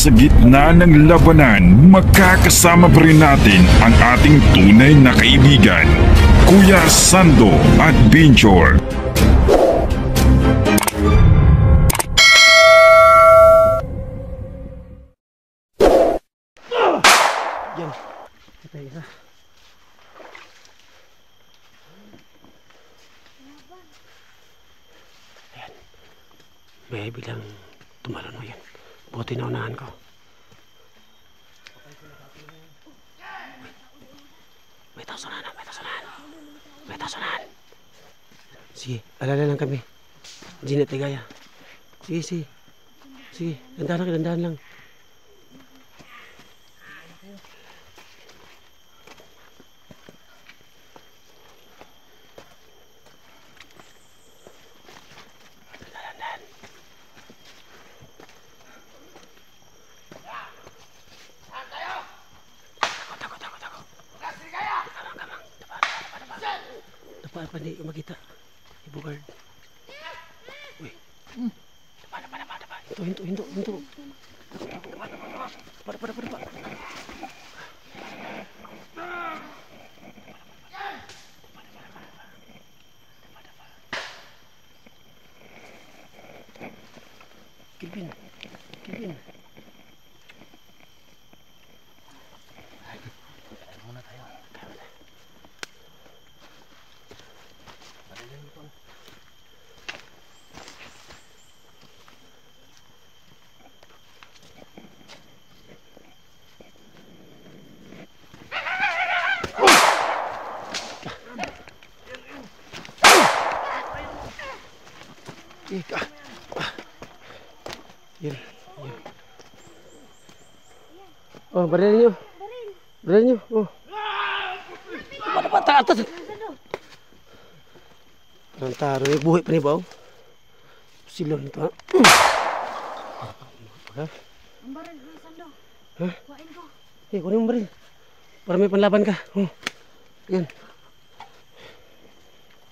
sa gitna ng labanan, magkakasama pa rin natin ang ating tunay na kaibigan, Kuya Sando Adventure. Yan, patay isa. Ayan, may bilang tumalon mo yan. Buti na unahan ko. May tasunahan. May tasunahan. Sige, alala lang kami. Gina Tigaya. Sige. Sige, dandahan lang. Dapat hindi makita. Ibu guard. Uy. Dapat. Hinto. Dapat. Kilvin. Muna tayo. Yan. Oh, baril nyo. Oh. Patah atas. Taro ni buhay pa ni Bao. Silon ito. Ang baril ng Sando. Hah? Kuhain ko. Kunin mo baril. Para may panlaban ka. Oh. Yan.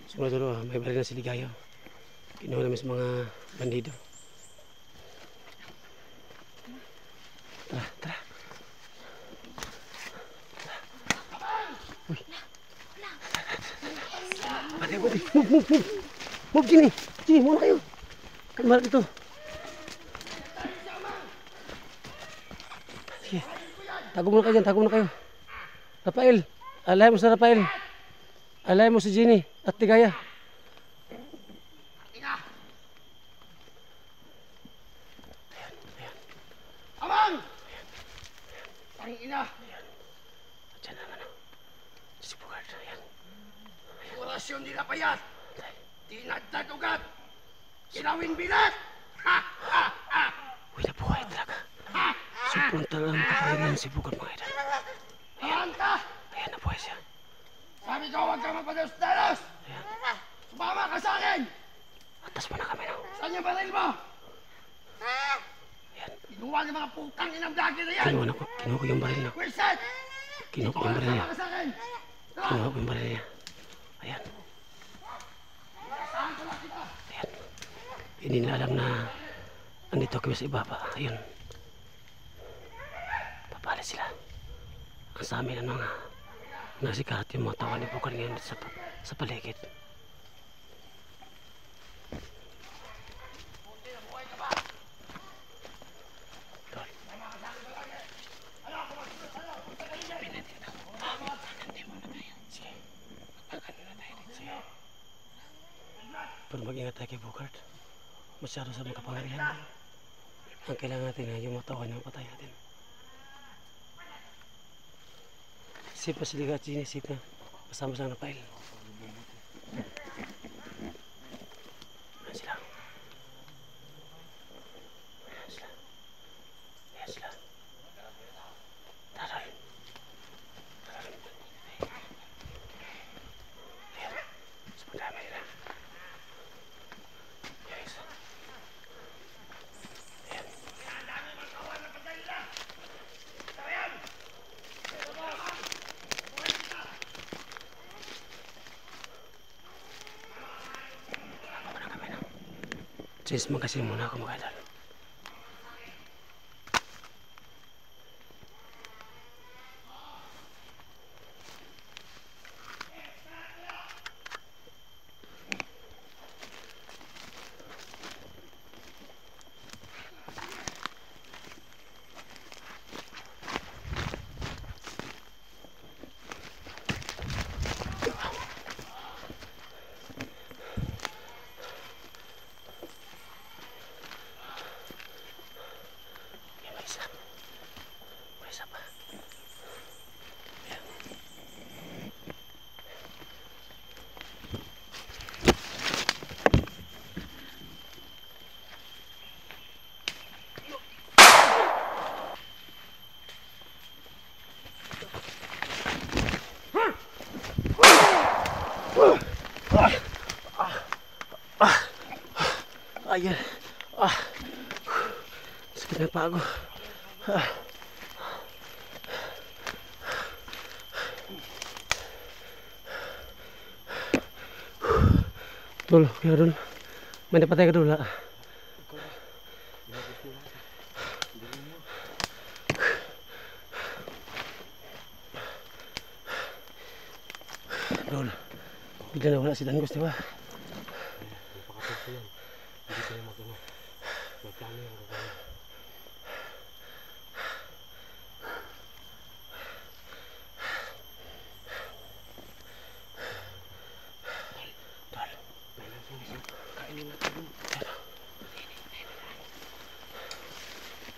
Sunod may baril na si Ligaya. Kinuha namin sa mga bandido. Tara. Uy. Move, Jimmy, muna kayo. Kalmar ito. Sige. Tago muna kayo. Rafael. Alay mo sa Rafael. Alay mo si Jenny at Tigaya. Amang! Ang ina! Diyan naman o. Si Bugard. Ayan. Orasyon di napayat! Tinagtag ugat! Kinawin bilat! Ha! Uy, nabuhay talaga. Sobrang talagang kapangyarihan si Bugard, mga idol. Ayan ka! Ayan, nabuhay siya. Sabi ko huwag kang magpadalos-dalos! Ayan. Sumama ka sa akin! Atas mo na kami no. Saan yung baril mo? Ayan. Kinuha ng mga putang inang dagi na yan! Kinuha ko yung baril na. Wilson! Kinuha ko yung baril niya. Sumama ka sa akin! Kinuha ko yung baril niya. Ayan. Saan ko lang kita? Ayan. Hindi nila alam na andito kami sa ibaba. Ayun. Papalit sila. Ang sa amin ang mga nasikarat yung mga tawa ni Bugard ngayon sa paligid. Pero mag-ingat tayo kay Bugard. Masyado sa magkapangyarihan. Ang kailangan natin ay yung matawan ng patay natin. Sip na sila at sinisip na. Kasama sa Rafael. Ayan sila. Taral. Ayan. Mas madami nila. Yes. Ayan. Cheers, magkasin muna ako mga idol. Ayan. Sakit na pa ako. Dul, kaya dul. May napatay ka dul, ha? Dul, bigla na wala si Dangos, di ba? Hindi tayo mag-ano. May plano yung gagawin. Kainin natin yun.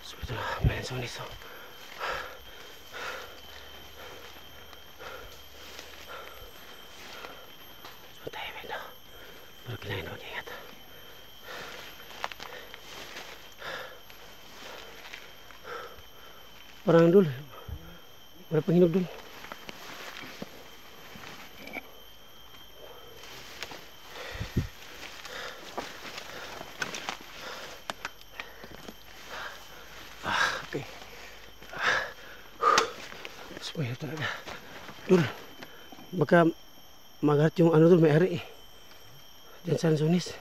So ito na, may nasunis. So tayo na. Pero kailangan na mag-ingat. Parang dul. Wala pang hinog dul. Okay. Supaya talaga. Dul. Baka maghat yung ano dul, may ari eh. Diyan sa Sunis.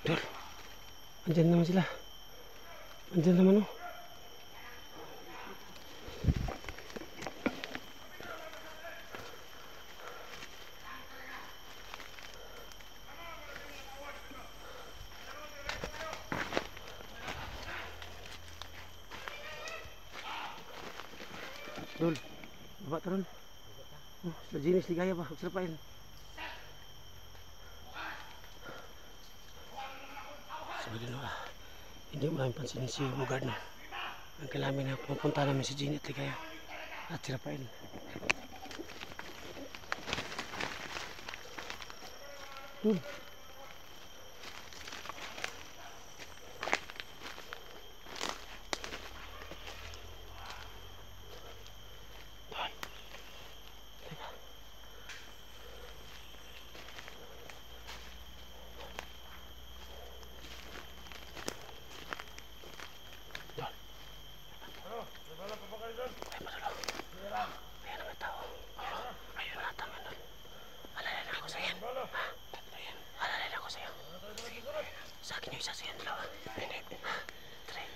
Dul. Andyan naman sila. Andyan naman oh. Dul, baba taron. Oh, sila Jenis ligaya ba? Sila Pail. Sabi din hindi mo namin pansinin si Bugard na. Ang kailangan na pupunta namin si Jenis ligaya at sila Pail. Dul. Sa akin yung isa sa yan dalawa. Hindi. Try.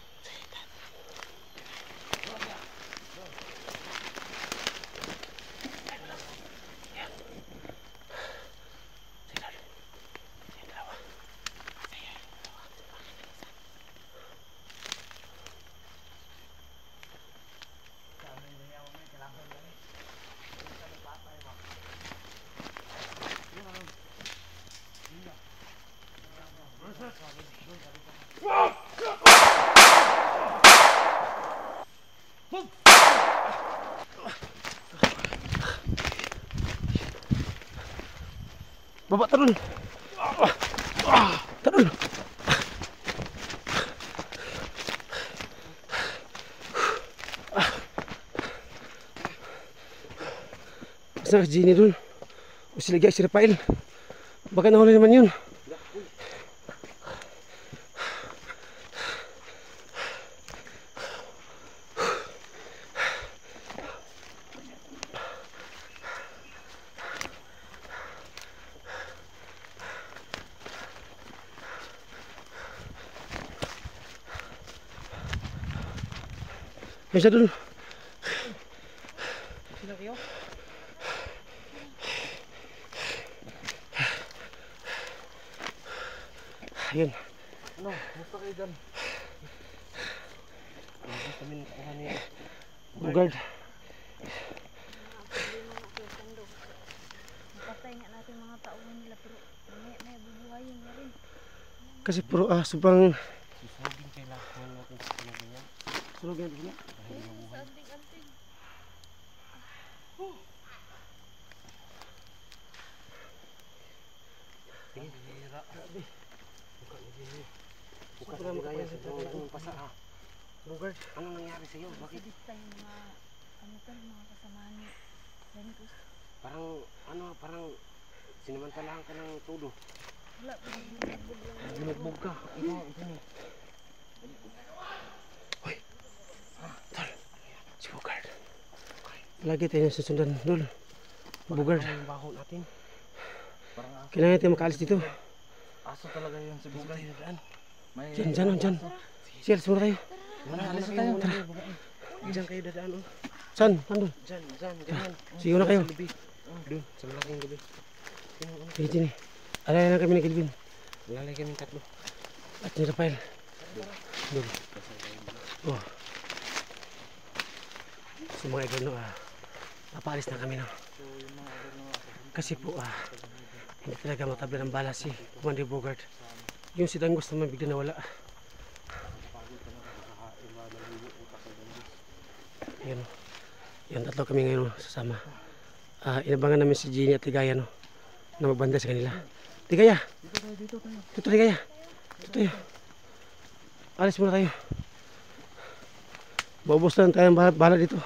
Yan. Sige. Sige dalawa. Sige. Baba terus. Terus. Sa Gini dul. Mesti lagi si Rafael. Baka nahuli naman yun. Bisa dulu. Sila kayo? Ayun. Ano? Musta kayo dyan? Hindi kami nakuha niya. Bugard. Napatay nga natin mga tauhan nila pero may bubuhayin na rin. Kasi puro sobrang Susugin kailangan natin sa pinaganya. sunog yan dito. Sa anting-anting. Hira. Grabe. Buka ni Gini. Buka Sobrang ni Gaya makapal sa sa mga pasa ha. Bogart, ano nangyari sa'yo? Bakit? Sadista yung mga, ano to, mga kasamahan ni Lengus. Parang sinamantalahan ka ng todo. Wala, binibugbog lang. Binugbog ka. Ikaw, ni. Hoy. Tol. Si Bogart. Lagi tayo susundan, Dol. Bogart. Ano yung baho natin? Kailangan tayo makaalis dito. Aso talaga yun si Bogart. May... Diyan. Sir, semua tayo. Alis tayo. Tara. Diyan kayo dadaan. Saan? Nandun. Diyan, ganyan. Sige na kayo. Sa lubi. Doon, sa malaking lubi. Sige, Jini. Alala na kami ni Kelvin. Lalay kami tatlo. At ni Rafael. Dol. Oh. So mga idol, papaalis na kami, no? Kasi po, hindi talaga matabla ng bala si Commander Bogart. Yung si Dangus naman bigla nawala. Yan, yan tatlo kami ngayon sasama. Inabangan namin si Jenny at Tigaya, no, na magbanda sa kanila. Tigaya! Dito Tigaya! Dito tayo. Alis muna tayo. Baubos lang tayo ang bala dito.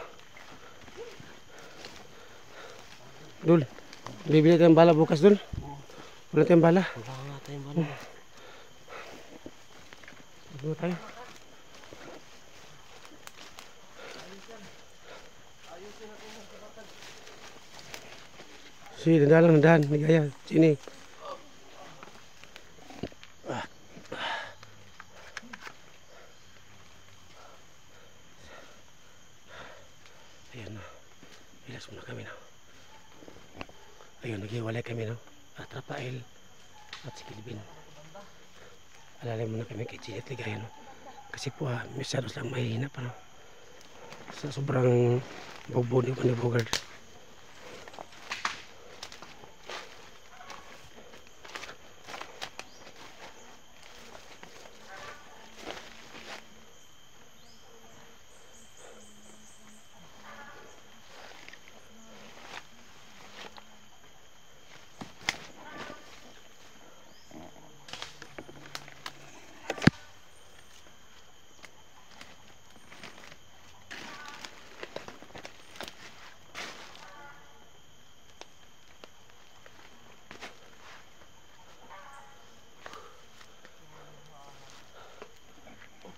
Dul, bibili tayong bala bukas, Dul. Wala tayong bala. Wala nga tayong bala. Dito tayo. Si, dandahan, Ligaya, sini. Ayan na. Bilas muna kami na. Ayun, naghiwalay kami, no? At Rafael at si Kelvin. Alalay muna kami kay Jenny at Ligaya, no? Kasi po, masyadong lang mahihina pa, no? Sa sobrang bobo ni Bogart.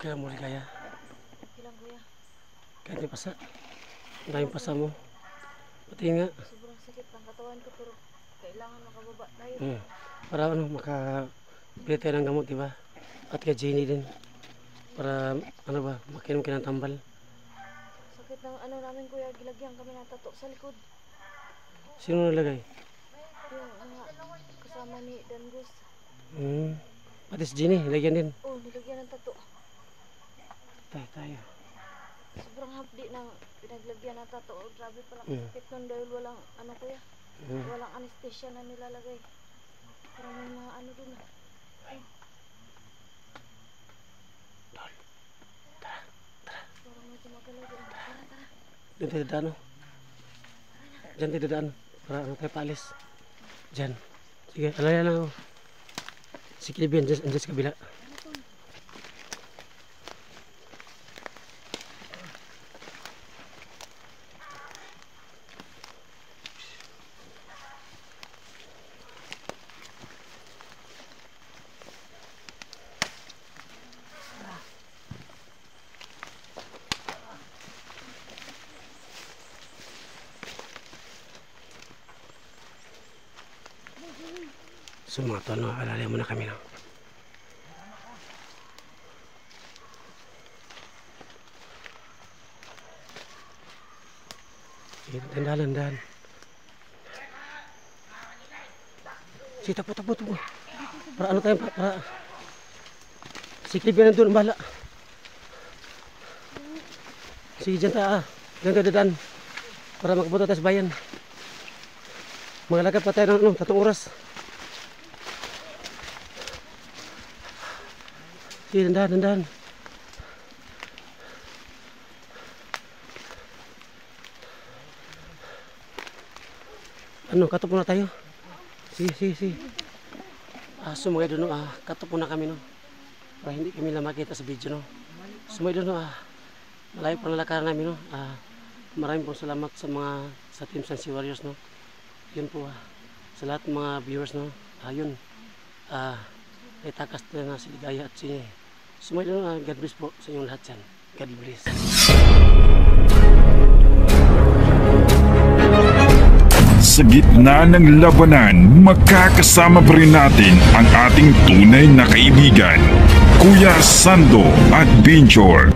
Kaya mo Ligaya. Ilang kuya, Kahit may pasa. Ang daming pasa mo. Pati nga. sobrang sakit ng katawan ko pero kailangan makababa tayo. Para ano, makapili tayo ng gamot, diba? At kay Jenny din. Para, ano ba, makinom ka ng tambal. Sakit ng ano namin kuya, gilagyan kami ng tato sa likod. Sino nalagay? Yung mga kasama ni Dangus. Pati si Jenny, lagyan din. Oh, nilagyan ng tato. Tayo. Sobrang hapdi ng pinaglagyan ng tato. Oh, grabe pala sakit nun dahil walang ano kuya. Walang anesthesia na nilalagay. Parang may mga ano dun. Ay. Parang medyo magalaw dun. Tara. Doon tayo dadaan, no? Diyan tayo dadaan. Para ano tayo paalis. Diyan. Sige, alaya lang ako. Si Kelvin, andyan sa kabila. So mga tol, no, alalay muna kami, no? Sige, dandahan. Sige, tapo. Para ano tayo, para... Si Kelvin nandun, bala. Sige, dyan tayo dadaan. Para makapunta tayo sa bayan. Magalagad pa tayo ng 3 oras. Sige, dandahan. Ano, katop muna tayo. Sige. So mga idol, katop muna kami, no? Para hindi kami lang makita sa video, no? So mga idol, malayo pa nalakaran namin, no? Maraming pong salamat sa Team Sansi Warriors, no? Yun po, sa lahat ng mga viewers, no? Yun, may takas na si Ligaya at si Sumail, no? God bless po sa inyong lahat yan. God bless. Sa gitna ng labanan, magkakasama pa rin natin ang ating tunay na kaibigan, Kuya Sando at Binjor.